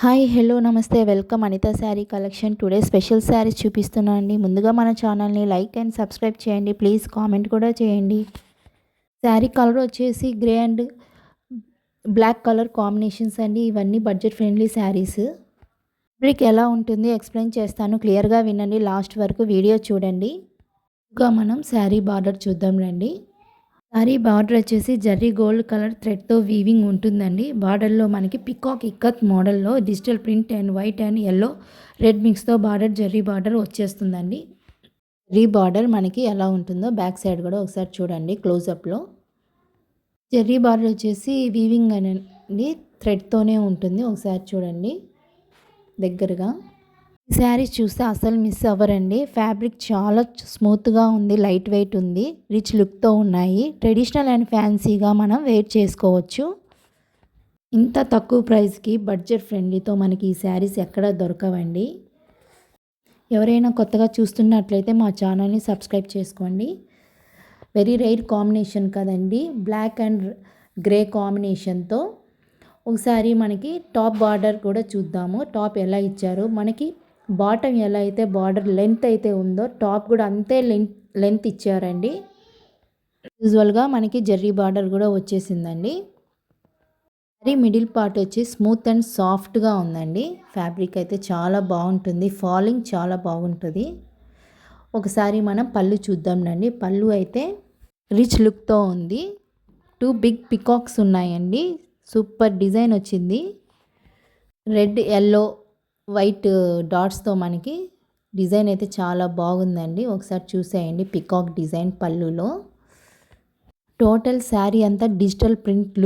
Hi hello నమస్తే welcome Anitha sari collection. Today special saris చూపిస్తున్నాను అండి. ముందుగా మన ఛానల్ని లైక్ అండ్ సబ్స్క్రైబ్ చేయండి. ప్లీజ్ కామెంట్ కూడా చేయండి. శారీ కలర్ వచ్చేసి grey and black colour combinations అండి. ఇవన్నీ బడ్జెట్ ఫ్రెండ్లీ శారీస్. ఫ్యాబ్రిక్ ఎలా ఉంటుంది ఎక్స్ప్లెయిన్ చేస్తాను, క్లియర్గా వినండి, లాస్ట్ వరకు వీడియో చూడండి. ఇంకా మనం శారీ బార్డర్ చూద్దాం రండి. సారీ బార్డర్ వచ్చేసి జర్రీ గోల్డ్ కలర్ థ్రెడ్తో వీవింగ్ ఉంటుందండి. బార్డర్లో మనకి పికాక్ ఇక్కత్ మోడల్లో digital print and white and yellow red మిక్స్తో బార్డర్ జర్రీ బార్డర్ వచ్చేస్తుందండి. జర్రీ బార్డర్ మనకి ఎలా ఉంటుందో బ్యాక్ సైడ్ కూడా ఒకసారి చూడండి క్లోజప్లో. జర్రీ బార్డర్ వచ్చేసి వీవింగ్ అనేది థ్రెడ్తోనే ఉంటుంది. ఒకసారి చూడండి దగ్గరగా. ఈ శారీస్ చూస్తే అసలు మిస్ అవ్వరండి. ఫ్యాబ్రిక్ చాలా స్మూత్గా ఉంది, లైట్ వెయిట్ ఉంది, రిచ్ లుక్తో ఉన్నాయి. ట్రెడిషనల్ అండ్ ఫ్యాన్సీగా మనం వేర్ చేసుకోవచ్చు. ఇంత తక్కువ ప్రైస్కి బడ్జెట్ ఫ్రెండ్లీతో మనకి ఈ శారీస్ ఎక్కడ దొరకవండి. ఎవరైనా కొత్తగా చూస్తున్నట్లయితే మా ఛానల్ని సబ్స్క్రైబ్ చేసుకోండి. వెరీ రైర్ కాంబినేషన్ కదండి, బ్లాక్ అండ్ గ్రే కాంబినేషన్తో. ఒకసారి మనకి టాప్ బార్డర్ కూడా చూద్దాము. టాప్ ఎలా ఇచ్చారు, మనకి బాటమ్ ఎలా అయితే బార్డర్ లెంత్ అయితే ఉందో టాప్ కూడా అంతే లెంత్ ఇచ్చారండి. యూజువల్గా మనకి జర్రీ బార్డర్ కూడా వచ్చేసిందండి. మరి మిడిల్ పార్ట్ వచ్చి స్మూత్ అండ్ సాఫ్ట్గా ఉందండి. ఫ్యాబ్రిక్ అయితే చాలా బాగుంటుంది, ఫాలింగ్ చాలా బాగుంటుంది. ఒకసారి మనం పళ్ళు చూద్దాంనండి. పళ్ళు అయితే రిచ్ లుక్తో ఉంది. 2 బిగ్ పికాక్స్ ఉన్నాయండి. సూపర్ డిజైన్ వచ్చింది. రెడ్ ఎల్లో వైట్ డాట్స్తో మనకి డిజైన్ అయితే చాలా బాగుందండి. ఒకసారి చూసేయండి పికాక్ డిజైన్ పళ్ళులో. టోటల్ శారీ అంతా డిజిటల్ ప్రింట్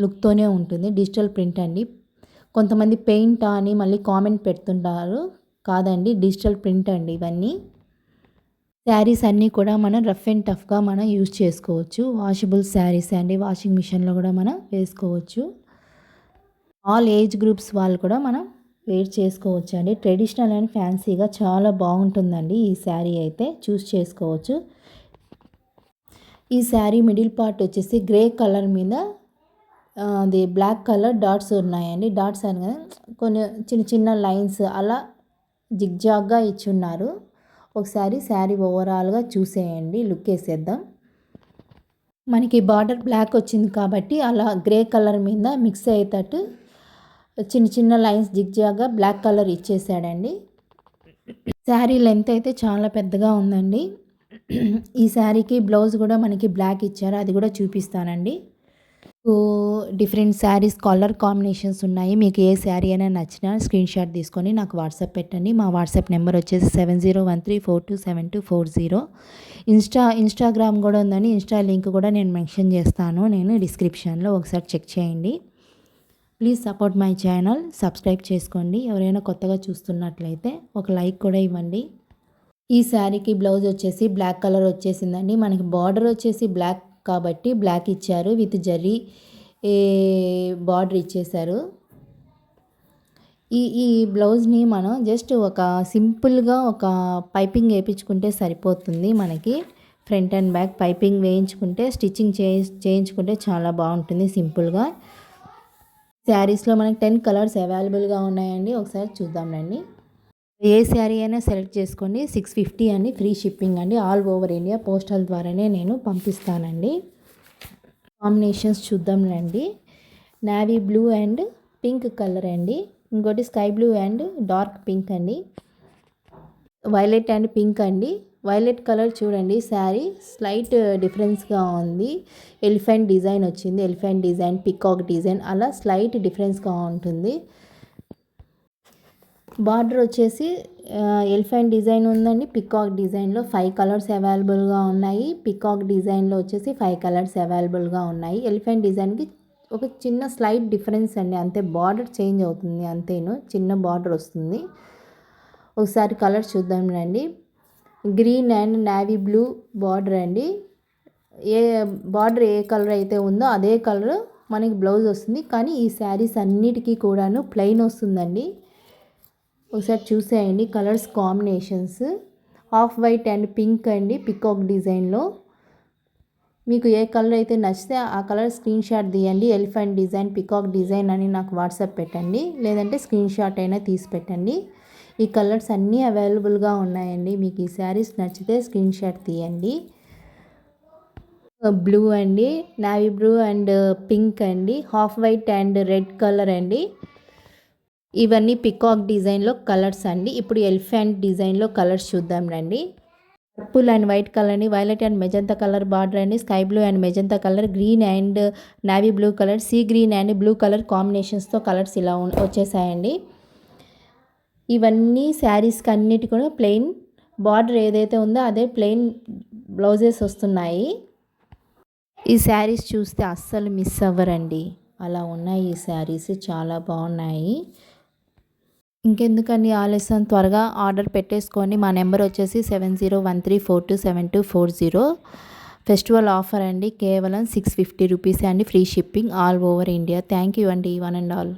లుక్తోనే ఉంటుంది. డిజిటల్ ప్రింట్ అండి. కొంతమంది పెయింట్ అని మళ్ళీ కామెంట్ పెడుతుంటారు, కాదండి డిజిటల్ ప్రింట్ అండి ఇవన్నీ. శారీస్ అన్నీ కూడా మనం రఫ్ అండ్ టఫ్గా మనం యూజ్ చేసుకోవచ్చు. వాషబుల్ శారీస్ అండి, వాషింగ్ మిషన్లో కూడా మనం వేసుకోవచ్చు. ఆల్ ఏజ్ గ్రూప్స్ వాళ్ళు కూడా మనం వేర్ చేసుకోవచ్చు అండి. ట్రెడిషనల్ అండ్ ఫ్యాన్సీగా చాలా బాగుంటుందండి. ఈ శారీ అయితే చూస్ చేసుకోవచ్చు. ఈ శారీ మిడిల్ పార్ట్ వచ్చేసి గ్రే కలర్ మీద అది బ్లాక్ కలర్ డాట్స్ ఉన్నాయండి. డాట్స్ అనగా కొన్ని చిన్న చిన్న లైన్స్ అలా జిగ్జాగ్గా ఇచ్చున్నారు. ఒకసారి శారీ ఓవరాల్గా చూసేయండి, లుక్ వేసేద్దాం. మనకి బార్డర్ బ్లాక్ వచ్చింది కాబట్టి అలా గ్రే కలర్ మీద మిక్స్ అయ్యేటట్టు చిన్న చిన్న లైన్స్ జిగ్జాగ్గా బ్లాక్ కలర్ ఇచ్చేసాడండి. శారీ లెంత్ అయితే చాలా పెద్దగా ఉందండి. ఈ శారీకి బ్లౌజ్ కూడా మనకి బ్లాక్ ఇచ్చారు, అది కూడా చూపిస్తానండి. డిఫరెంట్ శారీస్ కలర్ కాంబినేషన్స్ ఉన్నాయి. మీకు ఏ శారీ అయినా నచ్చినా స్క్రీన్ షాట్ తీసుకొని నాకు వాట్సాప్ పెట్టండి. మా వాట్సాప్ నెంబర్ వచ్చేసి 7013427240. ఇన్స్టాగ్రామ్ కూడా ఉందండి. ఇన్స్టా లింక్ కూడా నేను మెన్షన్ చేస్తాను డిస్క్రిప్షన్లో, ఒకసారి చెక్ చేయండి. Please support my channel, subscribe చేసుకోండి. ఎవరైనా కొత్తగా చూస్తున్నట్లయితే ఒక లైక్ కూడా ఇవ్వండి. ఈ శారీకి బ్లౌజ్ వచ్చేసి బ్లాక్ కలర్ వచ్చేసిందండి. మనకి బార్డర్ వచ్చేసి బ్లాక్ కాబట్టి బ్లాక్ ఇచ్చారు, విత్ జరీ బార్డర్ ఇచ్చేశారు. ఈ బ్లౌజ్ని మనం జస్ట్ ఒక సింపుల్గా ఒక పైపింగ్ వేయించుకుంటే సరిపోతుంది. మనకి ఫ్రంట్ అండ్ బ్యాక్ పైపింగ్ వేయించుకుంటే స్టిచ్చింగ్ చేయించుకుంటే చాలా బాగుంటుంది సింపుల్గా. శారీస్లో మనకి 10 కలర్స్ అవైలబుల్గా ఉన్నాయండి. ఒకసారి చూద్దాంలండి. ఏ శారీ అయినా సెలెక్ట్ చేసుకోండి. 650 అండి, ఫ్రీ షిప్పింగ్ అండి. ఆల్ ఓవర్ ఇండియా పోస్టల్ ద్వారానే నేను పంపిస్తానండి. కాంబినేషన్స్ చూద్దాంలండి. Navy blue and pink colour అండి. ఇంకోటి sky blue and dark pink అండి. వైలెట్ అండ్ పింక్ అండి. వైలెట్ కలర్ చూడండి, శారీ స్లైట్ డిఫరెన్స్గా ఉంది. ఎలిఫెంట్ డిజైన్ వచ్చింది, ఎలిఫెంట్ డిజైన్, పికాక్ డిజైన్ అలా స్లైట్ డిఫరెన్స్గా ఉంటుంది. బార్డర్ వచ్చేసి ఎలిఫెంట్ డిజైన్ ఉందండి. పికాక్ డిజైన్లో 5 కలర్స్ అవైలబుల్గా ఉన్నాయి. పికాక్ డిజైన్లో వచ్చేసి 5 కలర్స్ అవైలబుల్గా ఉన్నాయి. ఎలిఫెంట్ డిజైన్కి ఒక చిన్న స్లైట్ డిఫరెన్స్ అండి, అంతే. బార్డర్ చేంజ్ అవుతుంది అంతేను, చిన్న బార్డర్ వస్తుంది. ఒకసారి కలర్స్ చూద్దాం రండి. Green and navy blue border అండి. బార్డర్ ఏ కలర్ అయితే ఉందో అదే కలర్ మనకి బ్లౌజ్ వస్తుంది. కానీ ఈ శారీస్ అన్నిటికీ కూడాను ప్లెయిన్ వస్తుందండి. ఒకసారి చూసేయండి colours combinations. Off white and pink అండి, పికాక్ డిజైన్లో. మీకు ఏ కలర్ అయితే నచ్చితే ఆ కలర్ స్క్రీన్ షాట్ తీయండి. ఎలిఫెంట్ డిజైన్, పికాక్ డిజైన్ అని నాకు వాట్సాప్ పెట్టండి, లేదంటే స్క్రీన్ షాట్ అయినా తీసి పెట్టండి. ఈ కలర్స్ అన్నీ అవైలబుల్గా ఉన్నాయండి. మీకు ఈ శారీస్ నచ్చితే స్క్రీన్ షాట్ తీయండి. బ్లూ అండి, నావీ బ్లూ అండ్ పింక్ అండి, half white and red colour అండి. ఇవన్నీ పికాక్ డిజైన్లో కలర్స్ అండి. ఇప్పుడు ఎలిఫెంట్ డిజైన్లో కలర్స్ చూద్దాం రండి. పర్పుల్ అండ్ వైట్ కలర్ అండి, violet and magenta colour border అండి, sky blue and magenta colour, green and navy blue colour, sea green and blue colour కాంబినేషన్స్తో కలర్స్ ఇలా వచ్చేసాయండి. ఇవన్నీ శారీస్కి అన్నిటి కూడా ప్లెయిన్ బార్డర్ ఏదైతే ఉందో అదే ప్లెయిన్ బ్లౌజెస్ వస్తున్నాయి. ఈ శారీస్ చూస్తే అస్సలు మిస్ అవ్వరండి, అలా ఉన్నాయి ఈ శారీస్, చాలా బాగున్నాయి. ఇంకెందుకని ఆలస్యం, త్వరగా ఆర్డర్ పెట్టేసుకోండి. మా నెంబర్ వచ్చేసి 7013427240. ఫెస్టివల్ ఆఫర్ అండి, కేవలం 650 రూపీస్ అండి, free shipping all over India. Thank you అండి వన్ అండ్ ఆల్.